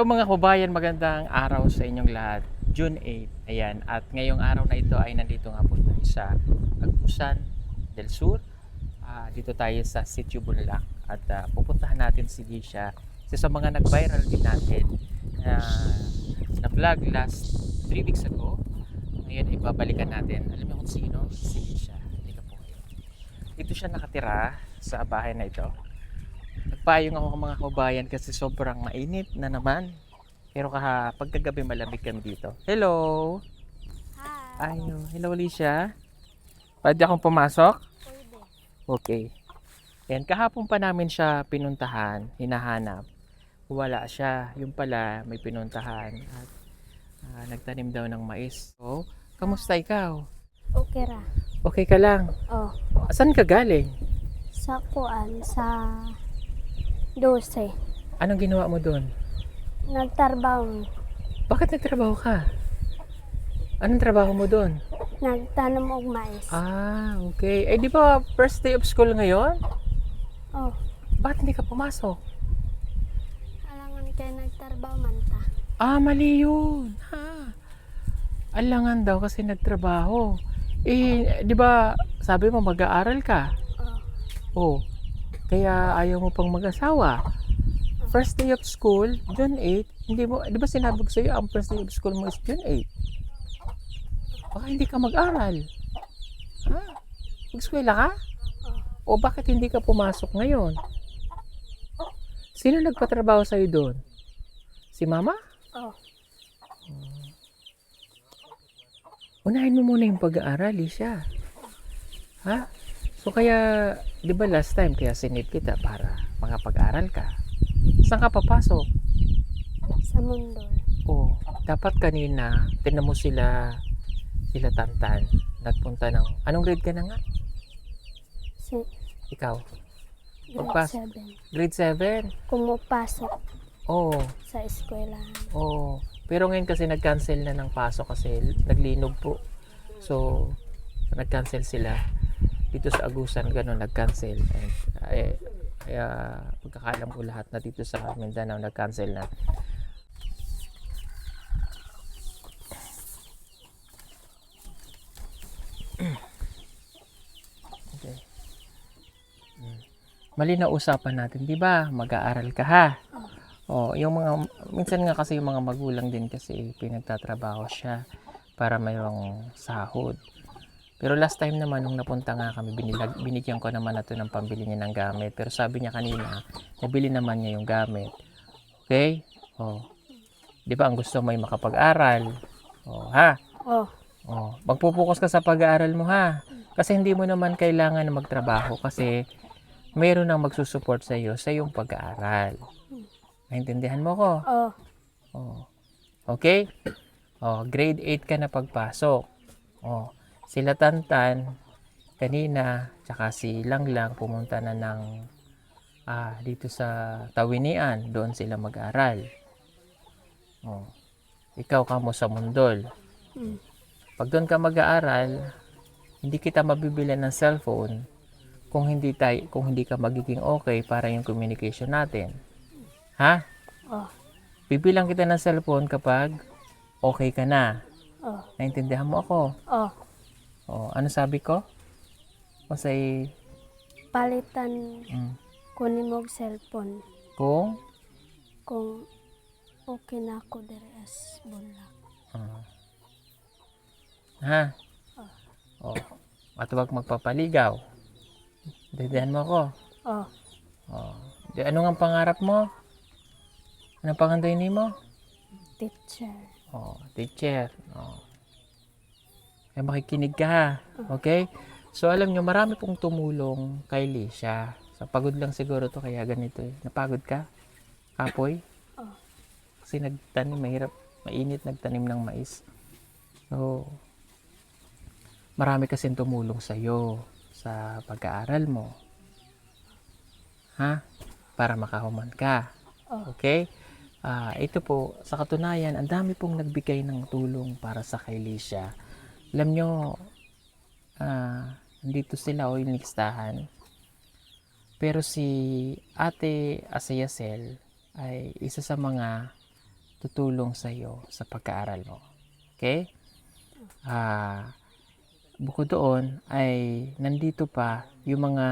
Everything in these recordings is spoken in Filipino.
Mga kabayan, magandang araw sa inyong lahat. June 8, ayan. At ngayong araw na ito ay nandito nga po tayo sa Agusan del Sur. Dito tayo sa Sitio Bulac. At pupuntahan natin si Lisha. Isa sa mga nag-viral din natin na vlog last 3 weeks ago. Ngayon ay babalikan natin. Alam niyo kung sino? Si Lisha. Halika po kayo. Dito siya nakatira sa bahay na ito. Nagpayong ako mga kabayan kasi sobrang mainit na naman. Pero pagkagabi malamig kami dito. Hello! Hi. Hello Alicia. Pwede akong pumasok? Pwede. Okay. Yan, kahapon pa namin siya pinuntahan, hinahanap. Wala siya. Yung pala, may pinuntahan. At nagtanim daw ng mais. So, kamusta ikaw? Okay ra. Okay ka lang? Oh, Saan ka galing? sa kuan sa 12. Anong ginawa mo doon? Nagtarbaho. Bakit nagtrabaho ka? Anong trabaho mo doon? Nagtanom og mais. Okay. Eh, di ba first day of school ngayon? Oh, Bakit hindi ka pumasok? alangan kay nagtarbaho man ta. Mali yun. Alangan daw kasi nagtrabaho. Eh, di ba sabi mo mag-aaral ka? Oh, Oh, kaya ayaw mo pang mag-asawa. First day of school, June 8, hindi mo, di ba sinabi ko sa'yo, ang first day of school mo is June 8? Baka hindi ka mag-aral. Mag-eskwela ka? O bakit hindi ka pumasok ngayon? Sino nagpatrabaho sa'yo doon? Si mama? oh, Unahin mo muna yung pag-aaral, Lisha. So kaya, di ba last time, kaya sinip kita para makapag-aral ka. Saan ka papasok? sa mundo. Dapat kanina, tinan mo sila Tantan. Nagpunta ng, anong grade ka na nga? Si Ikaw? grade Pagpas- 7. Grade 7? Pumapasok Oo. sa eskwelahan. Oo. Pero ngayon kasi nag-cancel na ng pasok kasi naglinog po. So, nag-cancel sila. Dito sa Agusan, gano'n, nag-cancel. Kaya, pagkakalam ko lahat na dito sa Mindanao, nag-cancel na. Okay. Mali na usapan natin, di ba? Mag-aaral ka ha? Yung mga, minsan nga kasi yung mga magulang din kasi pinagtatrabaho siya para mayroong sahod. Pero last time naman nung napunta nga kami, binigyan ko naman na to ng pambili niya ng gamit. Pero sabi niya kanina, nabili naman niya yung gamit. Okay? Di ba ang gusto mo ay makapag-aral? Ha? Oh, Magpupokus ka sa pag-aaral mo ha. Kasi hindi mo naman kailangan na magtrabaho kasi mayroon nang magsusupport sa iyo sa iyong pag-aaral. Naintindihan mo ko? oh, Okay? Grade 8 ka na pagpasok. Sila Tantan, kanina, tsaka si Langlang pumunta na ng dito sa Tawinian. Doon sila mag-aral. Ikaw kamo sa Mundol. mm, Pag doon ka mag-aaral, hindi kita mabibilan ng cellphone kung hindi ka magiging okay para yung communication natin. Ha? oh, Bibilang kita ng cellphone kapag okay ka na. oh, Naintindihan mo ako? oh. Ano sabi ko? Kasi Palitan kunin mo og cellphone kung kung okay na ako diri as Bulac. at huwag magpapaligaw. Naintindihan mo ako? Oh, Ano nga pangarap mo? Anong panganday ni mo? teacher. Teacher. Kaya makikinig ka ha. Okay? So alam nyo, marami pong tumulong kay Lisha. Sa pagod lang siguro to kaya ganito eh. Napagod ka? Kapoy? Kasi nagtanim, mahirap, mainit nagtanim ng mais. So, marami kasing tumulong sa'yo sa pag-aaral mo. Para makahuman ka. Okay? Ito po, sa katunayan, ang dami pong nagbigay ng tulong para sa kay Lisha. Alam nyo, nandito sila yung listahan. Pero si Ate Asayasel ay isa sa mga tutulong sa iyo sa pag-aaral mo. Okay? Bukod doon ay nandito pa yung mga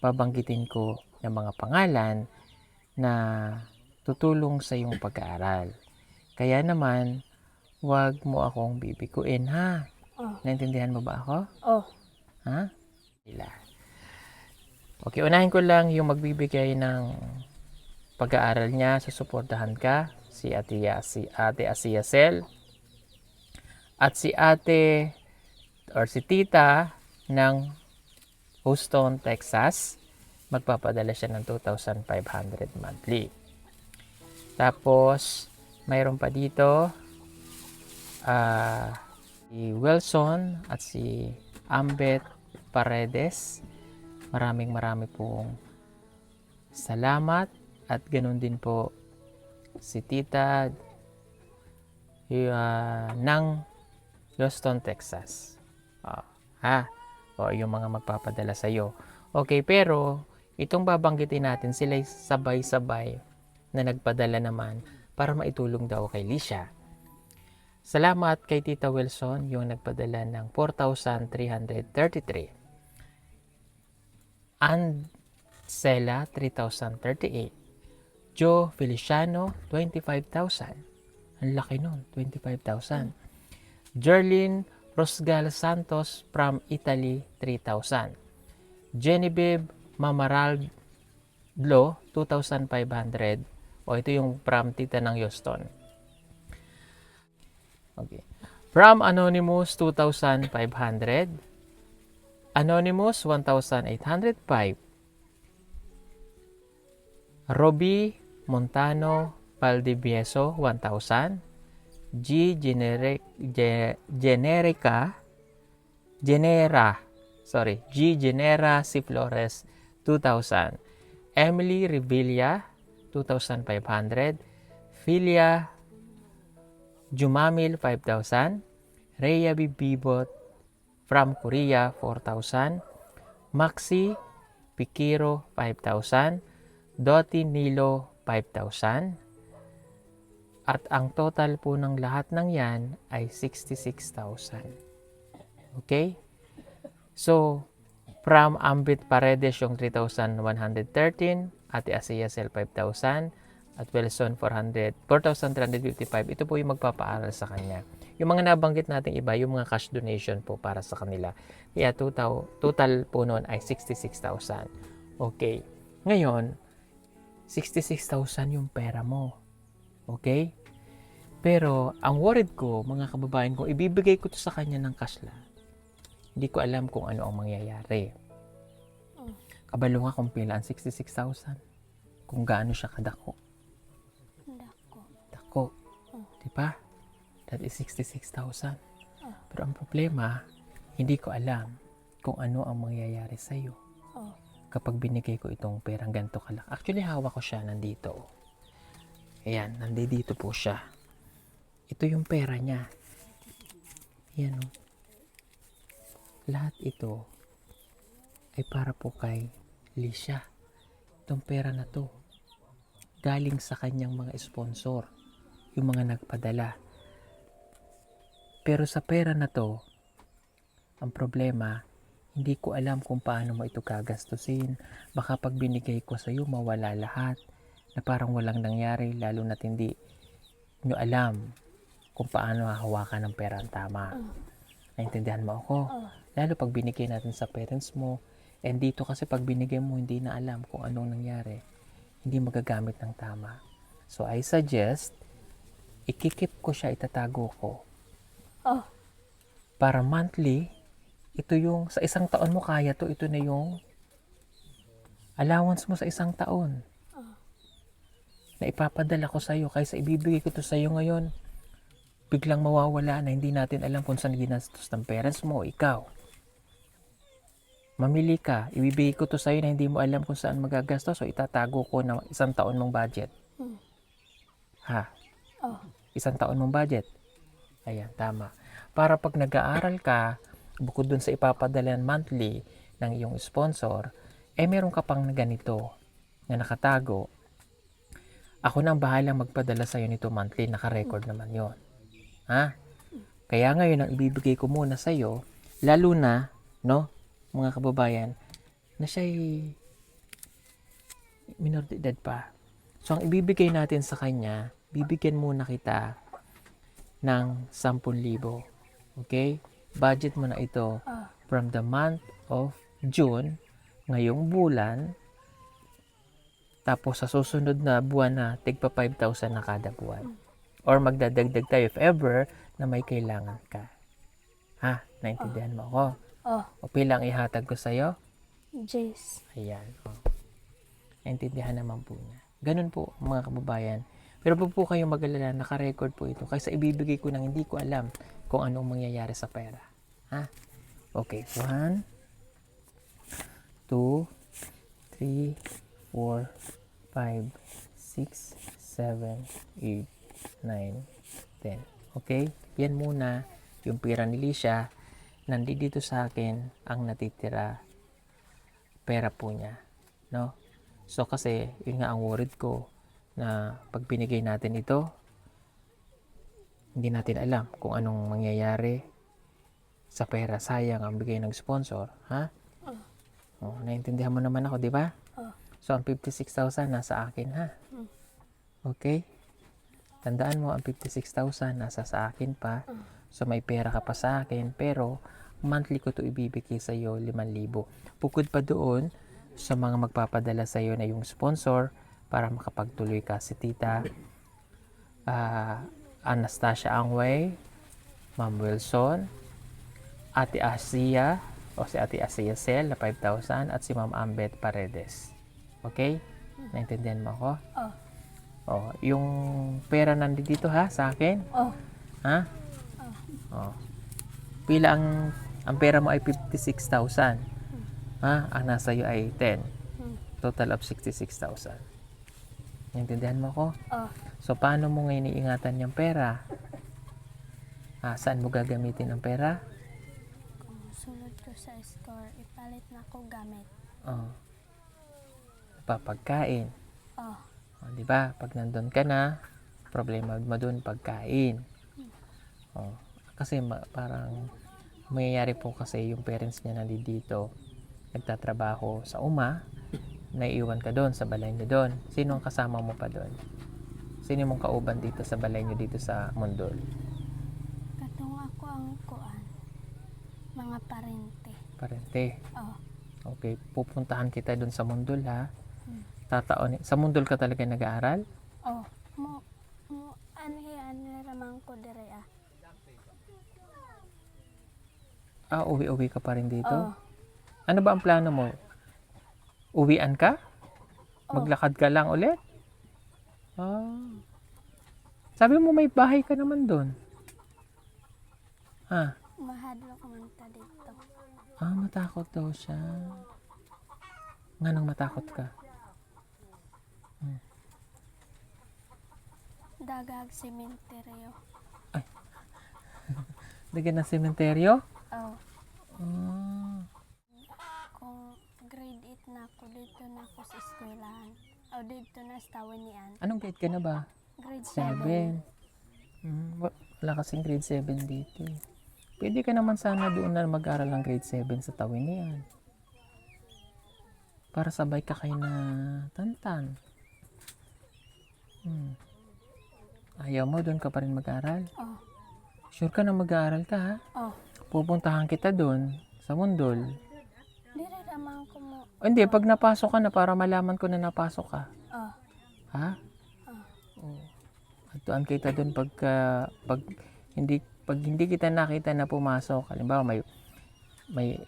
babanggitin ko ng mga pangalan na tutulong sa iyong pag-aaral. Kaya naman, huwag mo akong bibiguin, ha? Oh. Naintindihan mo ba ako? Oh. Ha? Sila. Okay, unahin ko lang yung magbibigay ng pag-aaral niya, susuportahan ka, si Ate Asia Cel, at si Ate or si Tita ng Houston, Texas. Magpapadala siya ng 2,500 monthly. Tapos, mayroon pa dito si Wilson at si Ambet Paredes. Maraming pong salamat at ganun din po si Tita ng Houston, Texas. Yung mga magpapadala sa iyo. Okay, pero itong babanggitin natin, sila sabay-sabay na nagpadala naman para maitulong daw kay Lisha. Salamat kay Tita Wilson, yung nagpadala ng 4,333. And Sela, 3,038. Joe Feliciano, 25,000. Ang laki nun, 25,000. Jerlyn Rosgal Santos from Italy, 3,000. Genevieve Mamaraldo, 2,500. Ito yung from Tita ng Houston. Okay. From Anonymous, 2,500. Anonymous, 1,805. Roby Montano Valdivieso, 1,000. Genera C. Flores, 2,000. Emily Revilla, 2,500. Philia Jumamil, 5,000. Rhea Bibot from Korea, 4,000. Maxi Pikiro, 5,000. Doti Nilo, 5,000. At ang total po ng lahat ng yan ay 66,000. Okay? So, from Ambit Paredes yung 3,113, Ate Asia Cel 5,000, at Wilson 4,355. Ito po yung magpapaaral sa kanya. Yung mga nabanggit natin iba, yung mga cash donation po para sa kanila. Kaya total po noon ay 66,000. Okay. Ngayon, 66,000 yung pera mo. Okay? Pero, ang worried ko, mga kababayan ko, ibibigay ko to sa kanya ng cash lang. Hindi ko alam kung ano ang mangyayari. Kabalo nga kung pila ang 66,000. Kung gaano siya kadako. Dako. Diba? That is 66,000. Pero ang problema, hindi ko alam kung ano ang mangyayari sa'yo. Kapag binigay ko itong perang ganito kalaki. Actually, hawak ko siya nandito. Ayan, nandito po siya. Ito yung pera niya. Ayan o. Lahat ito ay para po kay Lisha. Itong pera na to galing sa kanyang mga sponsor, yung mga nagpadala. Pero sa pera na to, ang problema, hindi ko alam kung paano mo ito gagastusin. Baka pag binigay ko sa iyo, mawala lahat. Na parang walang nangyari, lalo na't hindi nyo alam kung paano hahawakan ng pera ang tama. Naintindihan mo ako? Lalo pag binigay natin sa parents mo, and dito kasi pag binigay mo, hindi na alam kung anong nangyari. Hindi magagamit ng tama. So I suggest, ikikip ko siya, itatago ko. Para monthly, ito yung, sa isang taon mo kaya to, ito na yung allowance mo sa isang taon. Na ipapadala ko sa iyo, kaysa ibibigay ko to sa iyo ngayon, biglang mawawala na hindi natin alam kung saan ginastos ng parents mo o ikaw. Mamili ka, ibibigay ko to sa iyo na hindi mo alam kung saan magagastos o itatago ko na isang taon mong budget. Ha? Isang taon mong budget? Ayan, tama. Para pag nag-aaral ka, bukod dun sa ipapadala monthly ng iyong sponsor, meron ka pang ganito na nakatago. Ako nang bahalang magpadala sa'yo nito monthly, naka-record naman yon. Ha? Kaya ngayon, ang ibibigay ko muna sa'yo, lalo na, no, mga kababayan, na siya'y minor de edad pa. So, ang ibibigay natin sa kanya, bibigyan muna kita ng 10,000. Okay? Budget mo na ito Oh. from the month of June, ngayong bulan, tapos sa susunod na buwan na, tigpa 5,000 na kada buwan. Or magdadagdag tayo if ever na may kailangan ka. Ha? Naintindihan mo ako? Oh. O pilang ihatag ko sa'yo? Jace. Ayan. O. Naintindihan naman po niya. Ganun po, mga kababayan. Pero po kayong mag-alala, naka-record po ito. Kaysa ibibigay ko nang hindi ko alam kung anong mangyayari sa pera. Ha? Okay. 1, 2, 3, 4, 5, 6, 7, 8, 9, 10. Okay? Yan muna yung pera ni Licia. Nandito sa akin ang natitira pera po niya. No? So kasi, yun nga ang worried ko na pag binigay natin ito, hindi natin alam kung anong mangyayari sa pera. Sayang ang bigay ng sponsor. Ha? Oh, naintindihan mo naman ako, di ba? Oh. So, ang 56,000 nasa akin, ha? Okay? Tandaan mo, ang 56,000 nasa sa akin pa. So, may pera ka pa sa akin. Pero, monthly ko to ibibigay sa iyo, 5,000. Bukod pa doon, sa mga magpapadala sa iyo na yung sponsor para makapagtuloy ka, si Tita Anastasia Angway, Ma'am Wilson, Ate Asia, o si Ate Asia Sel na 5,000, at si Ma'am Ambet Paredes. Okay? Naintindihan mo ako? Oh. Oh, yung pera nandito ha sa akin. Oh. Ha? Oh. Pila ang pera mo ay 56,000. Ha? Ang nasa iyo ay 10. Total of 66,000. Naintindihan mo ko? Oh. So, paano mo ngayon iingatan yung pera? Saan mo gagamitin ang pera? Kung sunod ko sa score, ipalit na ko gamit. Oh. Papagkain. Oh. Oh, di ba? Pag nandun ka na, problema mo dun pagkain. Oh. Kasi parang mayayari po kasi yung parents niya nandito, nagtatrabaho sa naiiwan ka doon sa balay niyo doon. Sino ang kasama mo pa doon? Sino mong kauban dito sa balay niyo dito sa Mundol? Katong ako ang kuan. Mga parente. Parente. Oh. Okay, pupuntahan kita doon sa Mundol ha. Tataon. Sa Mundol ka talaga nag-aaral? Oh. Mo ano ramang ko dire ah. Uwi-uwi ka pa rin dito? Oh. Ano ba ang plano mo? Uwian ka? Maglakad ka lang ulit? Sabi mo may bahay ka naman doon. Mahadlo ko man ta dito. Matakot daw siya. Nga nang matakot ka? Dagag sementeryo. Lagyan ng sementeryo? Oh. Ah. Kung grade 8 na ako, dito na ako sa eskwelahan. O dito na sa Tawanian. Anong grade ka na ba? Grade 7. 7. Wala kasing grade 7 dito eh. Pwede ka naman sana doon na mag-aral ng grade 7 sa Tawinian. Para sabay ka kayo na Tantan. Ayaw mo, doon ka pa rin mag-aral? Oh. Sure ka na mag-aaral ka ha? Oh. Pupuntahan kita doon sa Mundol. Dire ramang ko mo. Hindi, pag napasok ka na para malaman ko na napasok ka. Oh. Ha? Atuan kita doon pag hindi kita nakita na pumasok. Halimbawa may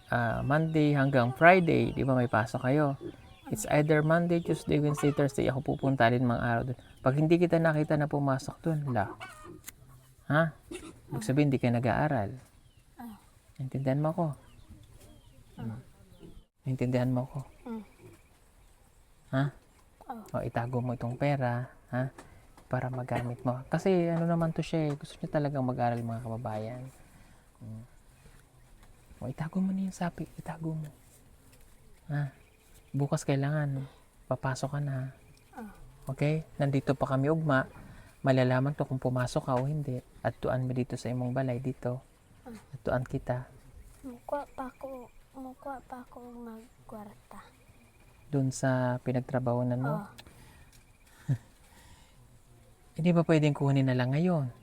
Monday hanggang Friday, di ba may pasok kayo? It's either Monday, Tuesday, Wednesday, Thursday ako pupunta rin mga araw doon. Pag hindi kita nakita na pumasok doon, ha? Ibig sabihin, hindi ka nag-aaral. Naintindihan mo ko? Naintindihan mo ko? Ha? O, itago mo itong pera, ha? Para magamit mo. Kasi ano naman to siya, gusto niya talagang mag-aral mga kababayan. O, itago mo na yung sapi, itago mo. Ha? Bukas kailangan, papasok ka na. Okay? Nandito pa kami ugma. Malalaman to kung pumasok ka o hindi. At tuan mo dito sa imong balay dito. At tuan kita. Mukha pa ako magkwarta. Doon sa pinagtrabahonan mo. Oh, Hindi ba pwedeng kunin na lang ngayon?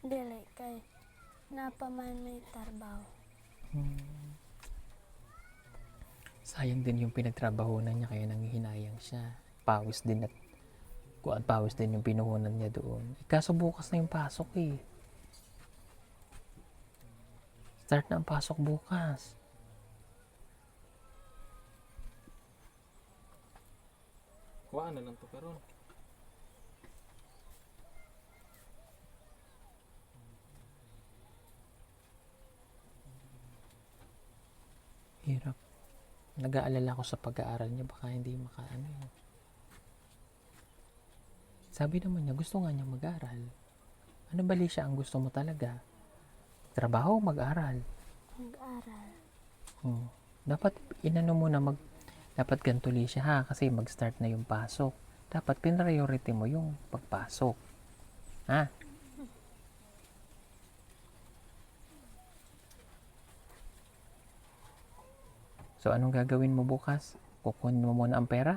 dili kay napaman may trabaho. Sayang din yung pinagtrabahonan niya kaya nanghihinayang siya. Pawis din at pawis din yung pinuhunan niya doon. Kaso bukas na yung pasok eh. Start na ang pasok bukas. Kuha na lang to karon. Hirap. Nag-aalala ko sa pag-aaral niya baka hindi makaano yun. Sabi naman niya gusto nga niya mag-aral. Ano bali siya ang gusto mo talaga? Trabaho o mag-aral? Mag-aral. Dapat inano mo na dapat gantuli siya ha kasi mag-start na yung pasok. Dapat priority mo yung pagpasok. Ha? So anong gagawin mo bukas? Kukunin mo muna ang pera?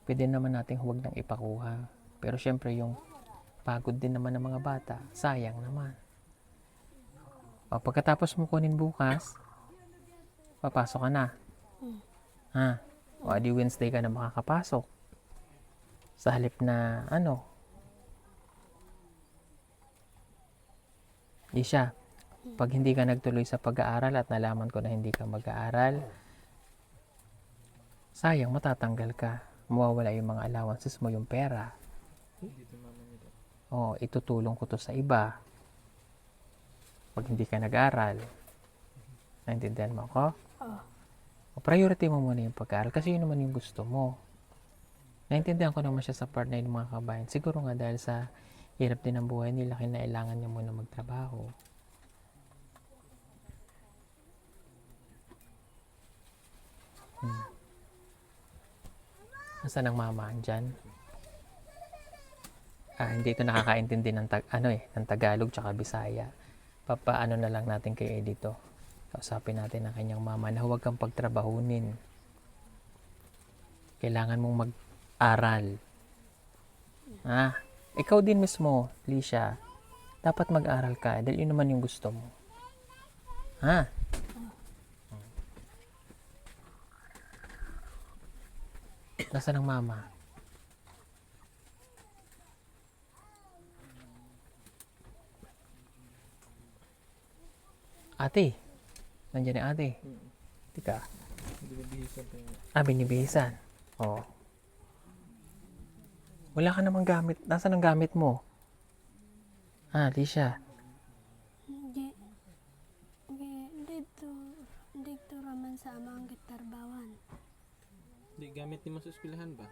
Pwede naman nating huwag nang ipakuha. Pero syempre yung pagod din naman ng mga bata, sayang naman. O, pagkatapos mo kunin bukas, papasok ka na. Ha? O, adi Wednesday ka na makakapasok. Sa halip na, Isha, pag hindi ka nagtuloy sa pag-aaral at nalaman ko na hindi ka mag-aaral, sayang matatanggal ka. Mawawala yung mga allowances mo, yung pera. Dito mama niya. O, itutulong ko to sa iba. Pag hindi ka nag-aaral. Naintindihan mo ako? Oh, O, priority mo muna yung pag-aaral kasi yun naman yung gusto mo. Naintindihan ko naman siya sa part na yung mga kabayan. Siguro nga dahil sa hirap din ang buhay nila, kinailangan niya muna magtrabaho. Nasaan ang mama? Andyan? Hindi ito nakakaintindi ng, ng Tagalog tsaka Bisaya. Papaano na lang natin kay Eddie to. Kausapin natin ang kanyang mama na huwag kang pagtrabahunin. Kailangan mong mag-aral. Ikaw din mismo, Lisha. Dapat mag-aral ka dahil yun naman yung gusto mo. Ha? Nasaan ang mama? Ate. Nandiyan yung ate. Tika. Hindi ba bihisan tayo? Binibihisan. Oo. Wala ka namang gamit. Nasaan ang gamit mo? Lisha. dito raman sa amang gitarbawan. Di gamit ni mo sa eskwelahan ba?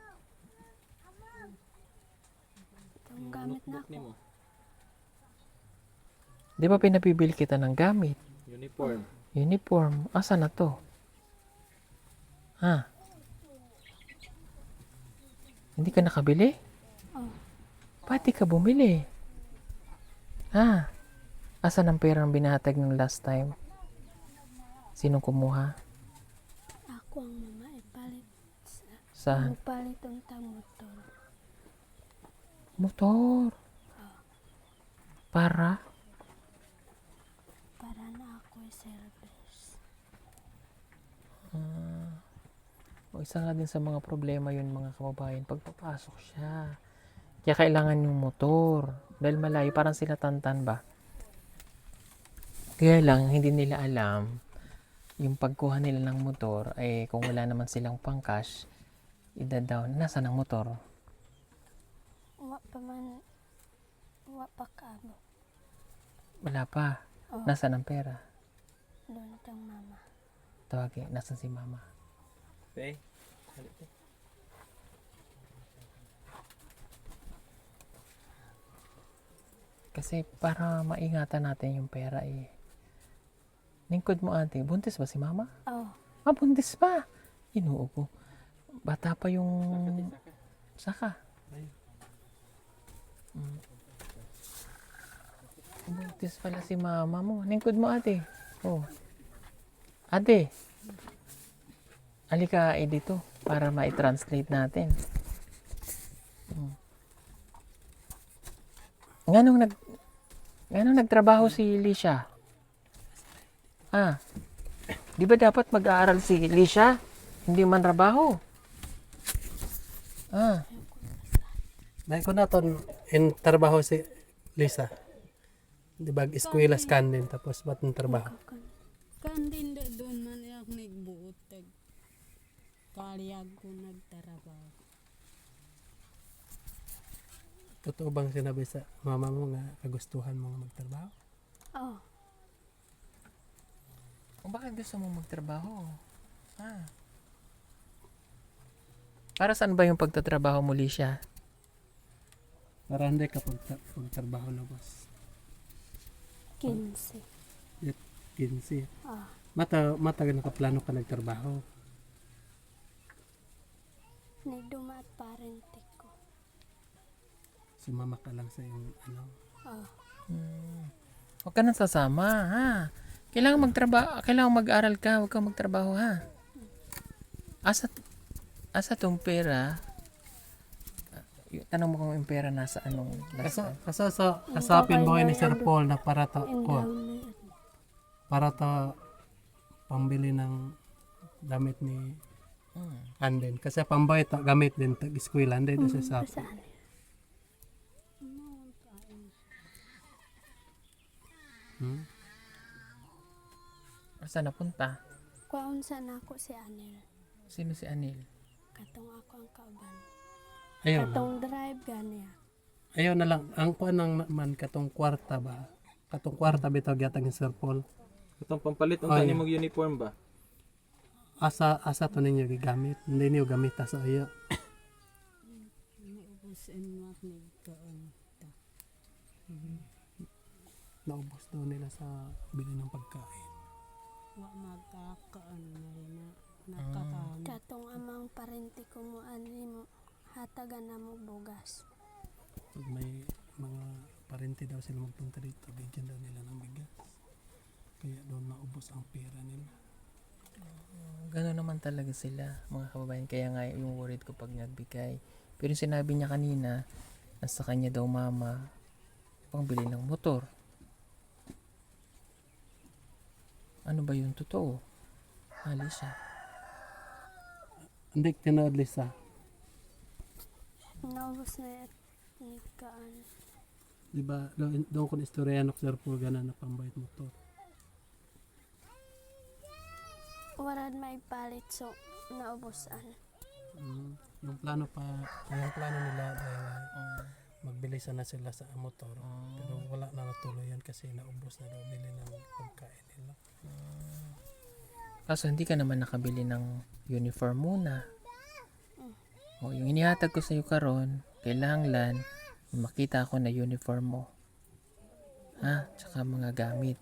Itong gamit na Notebook ako. ni mo. Di ba pinabibili kita ng gamit? Uniform. Uniform. Asa na to? Hindi ka nakabili? Oh, Pati ka bumili. Asan ang perang binatag ng last time? Sinong kumuha? ako ang mama ipalit. Saan? Palit ang motor. Motor. Para? Para na ako service. Isa nga din sa mga problema yun mga kababayan. Pagpapasok siya. Kaya kailangan yung motor. Dahil malayo, parang sila Tantan ba? Kaya lang, hindi nila alam yung pagkuha nila ng motor ay kung wala naman silang pang-cash, ida-down. Nasaan ang motor? Wa pa kamo. Wala pa. Oh, Nasaan ang pera? doon kang mama. Tawagin, nasaan si mama? Okay. Halit eh. Kasi para maingatan natin yung pera eh. Lingkod mo ate, buntis ba si mama? Oh, Buntis pa. Ginoo ko. Bata pa yung saka. Mm. Buntis pala si mama mo. Lingkod mo ate. Oh. Ate. Halika dito para ma-translate natin. Nganong nagtrabaho si Lisha? Di ba dapat mag-aaral si Lisha? Hindi man trabaho. Dahil ko na ton in trabaho si Lisa. Di ba eskwela scan din tapos ba't ng trabaho? Kandin da doon man yak nagbuot tag kalyag ko nagtarabaho. Totoo bang sinabi sa mama mo nga kagustuhan mo nga magtrabaho? Oh, Bakit gusto mo magtrabaho? Para saan ba yung pagtatrabaho mo, Lisha? Para hindi ka pagtrabaho na boss. 15. 15. Oh, Matagal nakaplano ka nagtrabaho. ni dumaat parente ko. Sumama ka lang sa iyong ano. Oh, Huwag ka nang sasama, ha? Kailangan magtrabaho, kailangan mag-aral ka, huwag kang magtrabaho, ha? Asa tong pera? Tanong mo kung yung pera nasa anong Kasapin mo ni Sir Paul na para to and ko, down na yun. para to pambili ng damit ni Anden. Kasi pambayad to gamit din tag eskwela din sa sa. Saan? Saan napunta? Kuwaon sa nako si Anil. Sino si Anil? Katong ako ang kauban. Ayun. Katong drive ganiya. Ayaw na lang, ang kuan ng naman katong kwarta ba? Katong kwarta bitaw gyatang ni Sir Paul. Itong pampalit, ang Ay. kanya mong uniform ba? Asa to ninyo gigamit. Hindi niyo gamit sa iyo. Naubos en mak nagkaan ta. Naubos daw nila sa bili ng pagkain. Wa magkakaan na rin na nakakaan. Katong amang parente ko mo ani mo hatagan na mo bugas. Pag may mga parente daw sila magpunta dito, bigyan daw nila ng bigas. Kaya doon naubos ang pera nila. Gano'n naman talaga sila, mga kababayan. Kaya nga yung worried ko pag nagbigay. Pero yung sinabi niya kanina, nasa kanya daw mama, pangbili ng motor. Ano ba yung totoo? Lisha. Hindi tinood Lisa. Naubos na yun. Nagkaan. Di ba doon ko istorya ng Sir Paul gana na pambayad motor. Warad may palit so naubusan. Yung plano nila dahil magbili sana sila sa motor. Pero wala na natuloy yan kasi naubos na daw bili ng pagkain nila. Kaso hindi ka naman nakabili ng uniform muna. Yung inihatag ko sa iyo karon, kailangan makita ko na uniform mo. Tsaka mga gamit.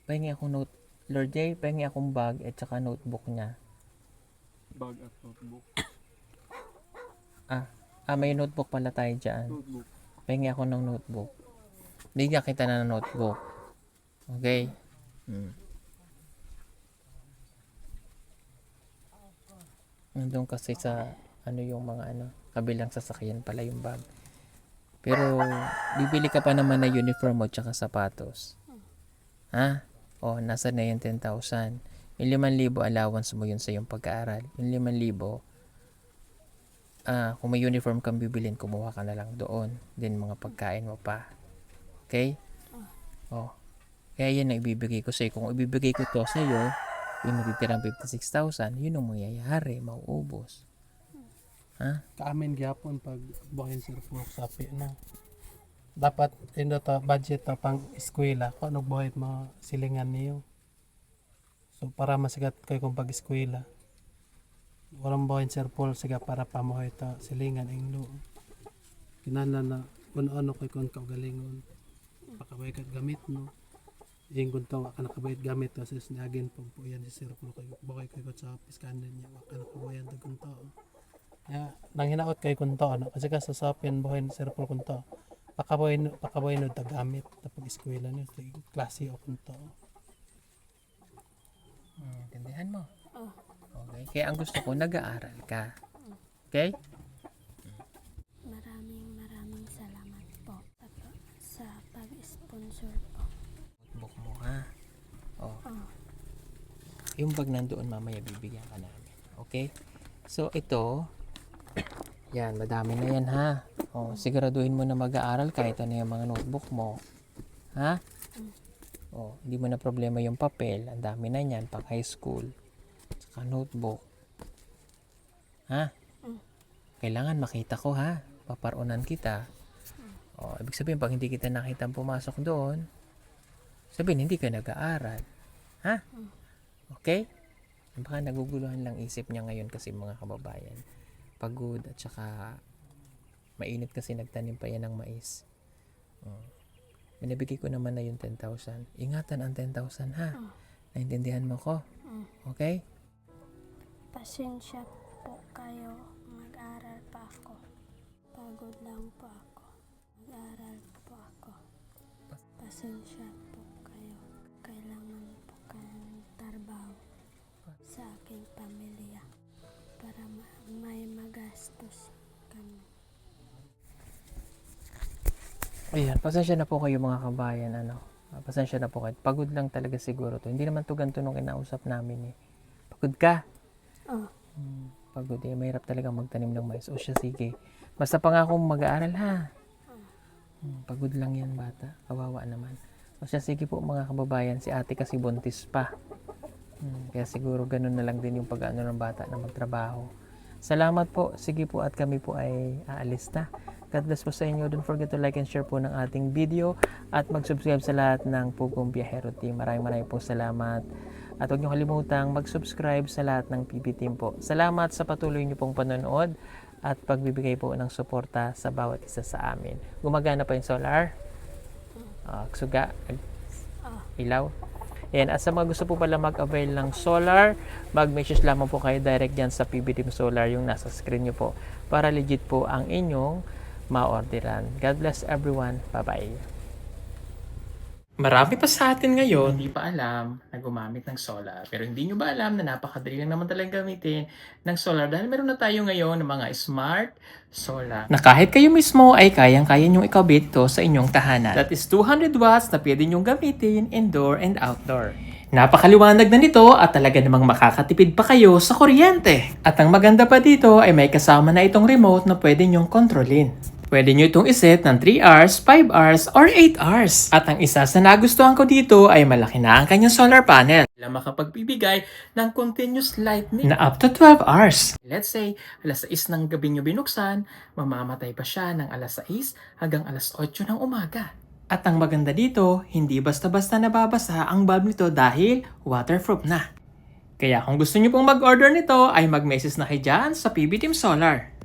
Pahingi akong Lord J, pahingi akong bag at saka notebook niya. Bag at notebook. May notebook pala tayo dyan. Notebook. Pahingi ako ng notebook. Bigyan kita na ng notebook. Okay? Nandun kasi sa yung mga kabilang sasakyan pala yung bag. Pero bibili ka pa naman na uniform mo tsaka sapatos. Nasa na yung 10,000. Yung 5,000 allowance mo yun sa yung pag-aaral. Yung 5,000, kung may uniform kang bibilin, kumuha ka na lang doon. Then mga pagkain mo pa. Okay? Kaya yan ang ibibigay ko sa'yo. Kung ibibigay ko to sa'yo, yung natitirang 56,000, yun ang mangyayari, mauubos. Kaamin gyapon pag buhayin Sir Paul sapi na. Dapat budget to pang eskwela kung ano buhay mga silingan niyo. So para masigat kayo kung pag eskwela. Walang buhayin Sir Paul siga para pamuhay to silingan inglo. Kinahanglan na kuno-ano kay kon kaugalingon. Pakabay kat gamit no. yung kunto waka nakabayad gamit to sis ni agin po yan si sir ko kay bakay kay sa piskanan niya waka nakabayan to kunto ya nang hinaot kay kunto ano kasi ka sa sapin buhay ni sir ko kunto pakaboy no ta gamit tapos eskwela niyo klase o kunto. Intindihan mo? Oh. Okay. Kaya ang gusto ko, nag-aaral ka. Okay? Maraming salamat po sa pag-sponsor po. Notebook mo, ha? Oh. Oh. Yung bag nandoon, mamaya bibigyan ka namin. Okay? So, ito, yan, madami na yan, ha? Oh, siguraduhin mo na mag-aaral kahit ano yung mga notebook mo. Ha? Oh, hindi mo na problema yung papel. Ang dami na yan, pang high school. Saka notebook. Ha? Kailangan makita ko, ha? Paparunan kita. Oh, ibig sabihin, pag hindi kita nakita pumasok doon, sabihin, hindi ka nag-aaral. Ha? Okay? Baka naguguluhan lang isip niya ngayon kasi mga kababayan. Pagod at saka mainit kasi nagtanim pa yan ng mais. Oh. Binibigay ko naman na yung 10,000. Ingatan ang 10,000, ha? Naintindihan mo ko? Okay? Pasensya po kayo. Mag-aral pa ako. Pagod lang po ako. Mag-aral po ako. Pasensya po kayo. Kailangan po kayong trabaho sa aking pamilya para may magastos kami. Ayan, pasensya na po kayo mga kabayan, ano. Pasensya na po kayo. Pagod lang talaga siguro to. Hindi naman to ganito nung kinausap namin, eh. Pagod ka? Oh. Pagod, eh. Mahirap talaga magtanim ng mais. O siya, sige. Basta pangako mo mag-aaral, ha? Pagod lang yan, bata. Kawawa naman. O siya, sige po mga kababayan. Si ate kasi buntis pa. Kaya siguro ganun na lang din yung pag-ano ng bata na magtrabaho. Salamat po. Sige po at kami po ay aalis na. God bless po sa inyo. Don't forget to like and share po ng ating video at mag-subscribe sa lahat ng Pugong Biyahero Team. Maraming po salamat. At huwag niyo kalimutang mag-subscribe sa lahat ng PB Team po. Salamat sa patuloy niyo pong panonood at pagbibigay po ng suporta sa bawat isa sa amin. Gumagana pa yung solar? Suga? Ilaw? Ayan, at sa mga gusto po pala mag-avail ng solar, mag-message lamang po kayo direct dyan sa PB Team Solar, yung nasa screen nyo po, para legit po ang inyong ma-orderan. God bless everyone. Bye-bye. Marami pa sa atin ngayon hindi pa alam na gumamit ng solar. Pero hindi nyo ba alam na napakadali lang naman talaga gamitin ng solar dahil meron na tayo ngayon ng mga smart solar na kahit kayo mismo ay kayang-kaya nyong ikabit ito sa inyong tahanan. That is 200 watts na pwede nyong gamitin indoor and outdoor. Napakaliwanag na nito at talaga namang makakatipid pa kayo sa kuryente. At ang maganda pa dito ay may kasama na itong remote na pwede nyong kontrolin. Pwede nyo itong iset ng 3 hours, 5 hours, or 8 hours. At ang isa sa nagustuhan ko dito ay malaki na ang kanyang solar panel. Na makapagbibigay ng continuous lightning na up to 12 hours. Let's say, alas 6 ng gabi nyo binuksan, mamamatay pa siya ng alas 6 hanggang alas 8 ng umaga. At ang maganda dito, hindi basta-basta nababasa ang bulb nito dahil waterproof na. Kaya kung gusto nyo pong mag-order nito ay mag-message na kayo dyan sa PB Team Solar.